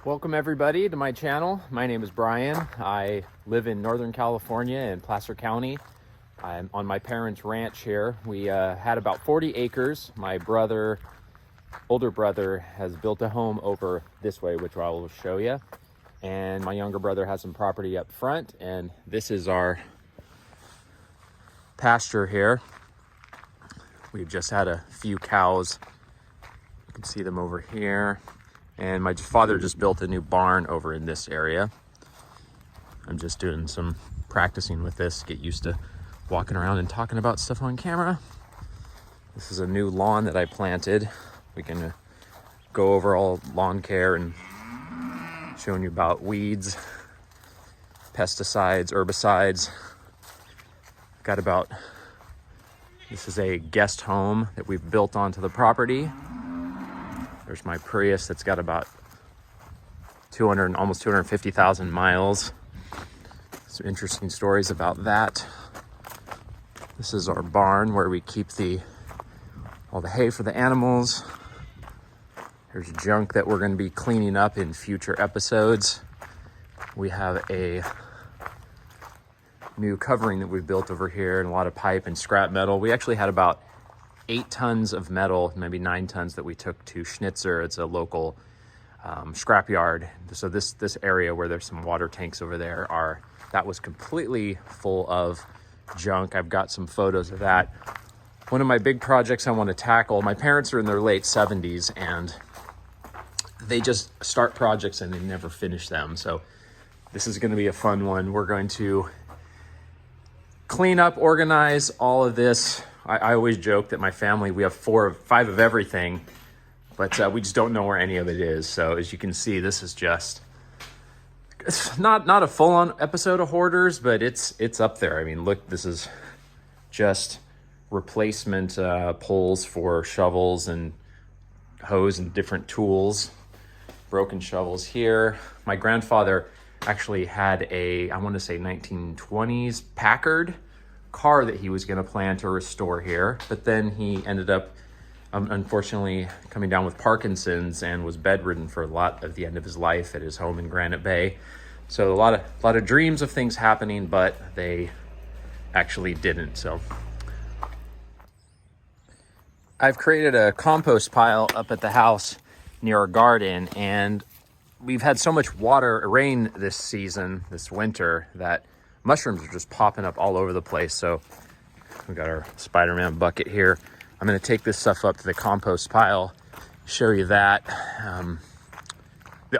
Welcome everybody to my channel. My name is Brian. I live in Northern California in Placer County. I'm on my parents' ranch here. We had about 40 acres. My older brother has built a home over this way, which I will show you. And my younger brother has some property up front. And this is our pasture here. We've just had a few cows. You can see them over here. And my father just built a new barn over in this area. I'm just doing some practicing with this, get used to walking around and talking about stuff on camera. This is a new lawn that I planted. We can go over all lawn care and showing you about weeds, pesticides, herbicides. This is a guest home that we've built onto the property. There's my Prius that's got about almost 250,000 miles. Some interesting stories about that. This is our barn where we keep all the hay for the animals. There's junk that we're going to be cleaning up in future episodes. We have a new covering that we've built over here and a lot of pipe and scrap metal. We actually had about 8 tons of metal, maybe 9 tons that we took to Schnitzer. It's a local scrapyard. So this area where there's some water tanks over there that was completely full of junk. I've got some photos of that. One of my big projects I want to tackle, my parents are in their late 70s and they just start projects and they never finish them. So this is going to be a fun one. We're going to clean up, organize all of this. I always joke that my family, we have 4 or 5 of everything, but we just don't know where any of it is. So as you can see, this is it's not a full-on episode of Hoarders, but it's up there. I mean, look, this is just replacement poles for shovels and hose and different tools. Broken shovels here. My grandfather actually had I want to say 1920s Packard car that he was going to plan to restore here, but then he ended up unfortunately coming down with Parkinson's and was bedridden for a lot of the end of his life at his home in Granite Bay. So a lot of dreams of things happening, but they actually didn't. So I've created a compost pile up at the house near our garden, and we've had so much rain this winter, that mushrooms are just popping up all over the place. So we got our Spider-Man bucket here. I'm going to take this stuff up to the compost pile, show you that.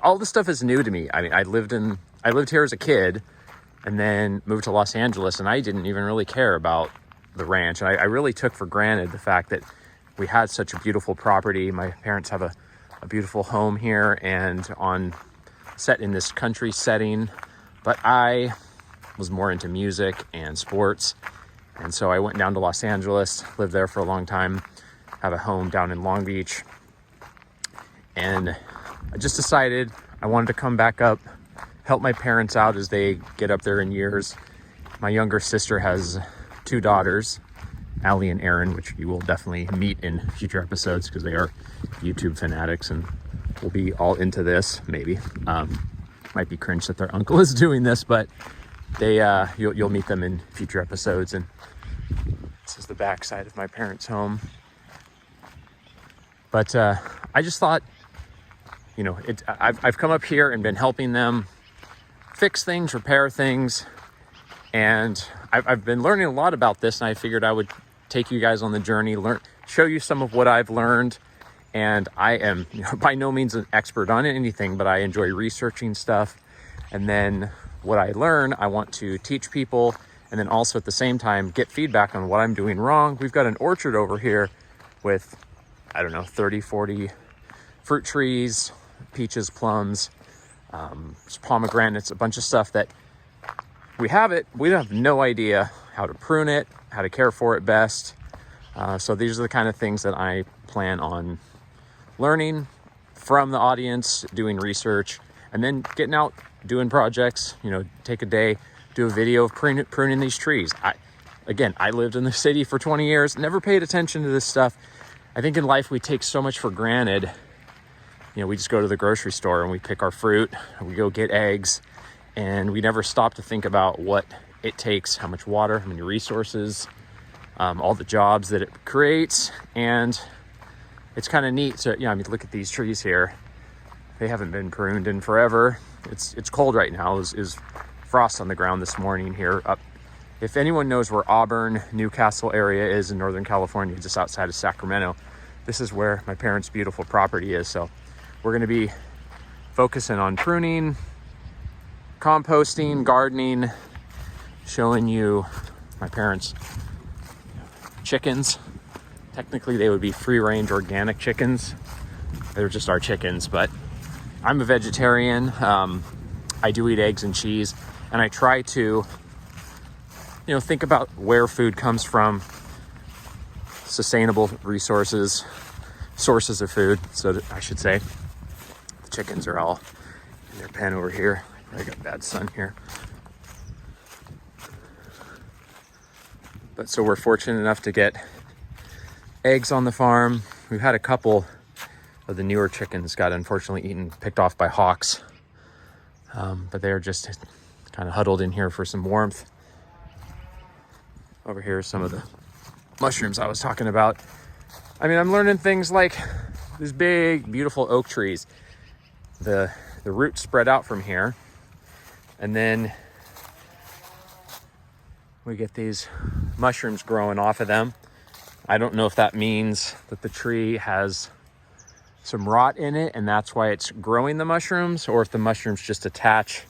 All this stuff is new to me. I mean, I lived here as a kid and then moved to Los Angeles, and I didn't even really care about the ranch. And I really took for granted the fact that we had such a beautiful property. My parents have a beautiful home here and set in this country setting, but I was more into music and sports. And so I went down to Los Angeles, lived there for a long time, have a home down in Long Beach. And I just decided I wanted to come back up, help my parents out as they get up there in years. My younger sister has 2 daughters, Allie and Erin, which you will definitely meet in future episodes because they are YouTube fanatics and will be all into this, maybe. Might be cringe that their uncle is doing this, but you'll meet them in future episodes. And this is the back side of my parents' home. But I just thought, I've come up here and been helping them fix things, repair things, and I've been learning a lot about this, and I figured I would take you guys on the journey, show you some of what I've learned. And I am by no means an expert on anything, but I enjoy researching stuff. And then what I learn, I want to teach people, and then also at the same time get feedback on what I'm doing wrong. We've got an orchard over here with, 30, 40 fruit trees, peaches, plums, pomegranates, a bunch of stuff that we have no idea how to prune it, how to care for it best. So these are the kind of things that I plan on learning from the audience, doing research, and then getting out, doing projects. Take a day, do a video of pruning these trees. I lived in the city for 20 years, never paid attention to this stuff. I think in life we take so much for granted we just go to the grocery store and we pick our fruit, we go get eggs, and we never stop to think about what it takes, how much water, how many resources, all the jobs that it creates. And it's kind of neat. So, look at these trees here. They haven't been pruned in forever. It's cold right now. Is frost on the ground this morning here up. If anyone knows where Auburn, Newcastle area is in Northern California, just outside of Sacramento, this is where my parents' beautiful property is. So we're going to be focusing on pruning, composting, gardening, showing you my parents' chickens. Technically, they would be free-range organic chickens. They're just our chickens, but I'm a vegetarian. I do eat eggs and cheese, and I try to, think about where food comes from, sustainable sources of food. So I should say, the chickens are all in their pen over here. I got bad sun here. But so we're fortunate enough to get eggs on the farm. We've had a couple of the newer chickens got unfortunately picked off by hawks. But they're just kind of huddled in here for some warmth. Over here are some of the mushrooms I was talking about. I'm learning things like these big, beautiful oak trees. The roots spread out from here, and then we get these mushrooms growing off of them. I don't know if that means that the tree has some rot in it and that's why it's growing the mushrooms, or if the mushrooms just attach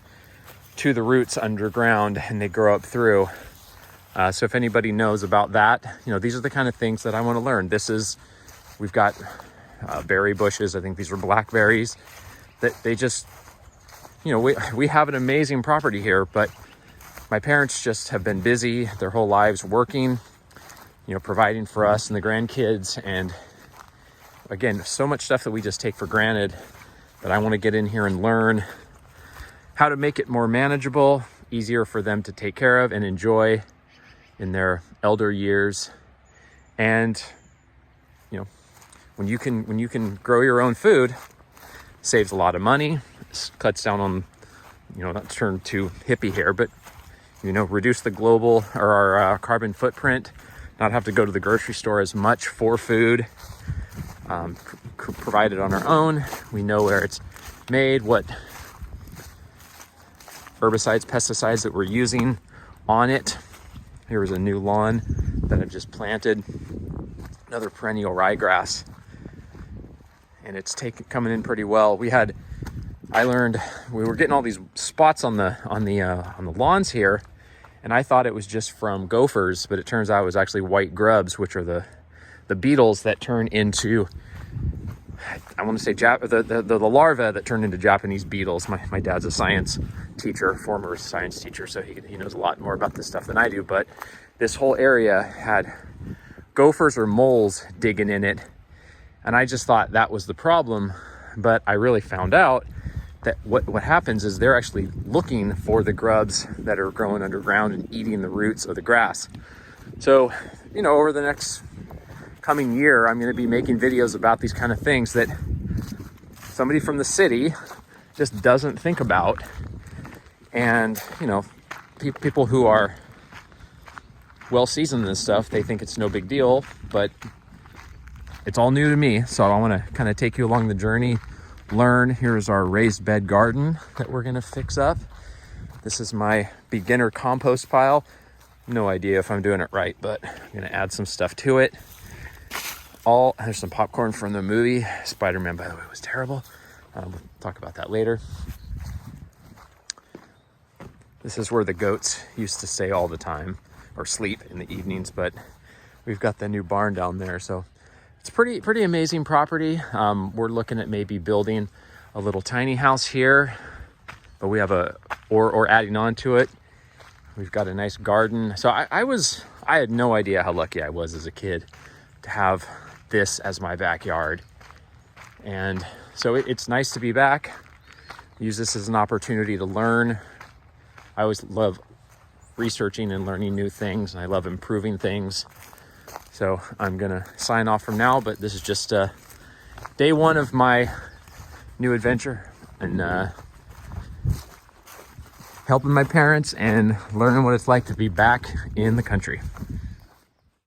to the roots underground and they grow up through. So if anybody knows about that, these are the kind of things that I want to learn. We've got berry bushes. I think these are blackberries that they just, we have an amazing property here, but my parents just have been busy their whole lives working, providing for us and the grandkids. And again, so much stuff that we just take for granted that I want to get in here and learn how to make it more manageable, easier for them to take care of and enjoy in their elder years. And, when you can grow your own food, saves a lot of money, cuts down on, not to turn too hippie here, but reduce the global or our carbon footprint, not have to go to the grocery store as much for food, provide it on our own. We know where it's made, what herbicides, pesticides that we're using on it. Here is a new lawn that I've just planted, another perennial ryegrass, and it's coming in pretty well. I learned we were getting all these spots on the lawns here, and I thought it was just from gophers, but it turns out it was actually white grubs, which are the beetles that turn into, I want to say the larvae that turn into Japanese beetles. My dad's a science teacher, former science teacher, so he knows a lot more about this stuff than I do. But this whole area had gophers or moles digging in it, and I just thought that was the problem. But I really found out that what happens is they're actually looking for the grubs that are growing underground and eating the roots of the grass. So, over the next coming year, I'm going to be making videos about these kind of things that somebody from the city just doesn't think about. And, people who are well seasoned in this stuff, they think it's no big deal, but it's all new to me. So I want to kind of take you along the journey, learn. Here's our raised bed garden that we're going to fix up. This is my beginner compost pile. No idea if I'm doing it right, but I'm going to add some stuff to it. There's some popcorn from the movie Spider-Man, by the way, was terrible. We'll talk about that later. This is where the goats used to stay all the time, or sleep in the evenings, but we've got the new barn down there. So it's pretty amazing property. We're looking at maybe building a little tiny house here, but we have or adding on to it. We've got a nice garden. So I had no idea how lucky I was as a kid to have this as my backyard. And so it's nice to be back. Use this as an opportunity to learn. I always love researching and learning new things, and I love improving things. So I'm gonna sign off from now, but this is just day one of my new adventure and helping my parents and learning what it's like to be back in the country.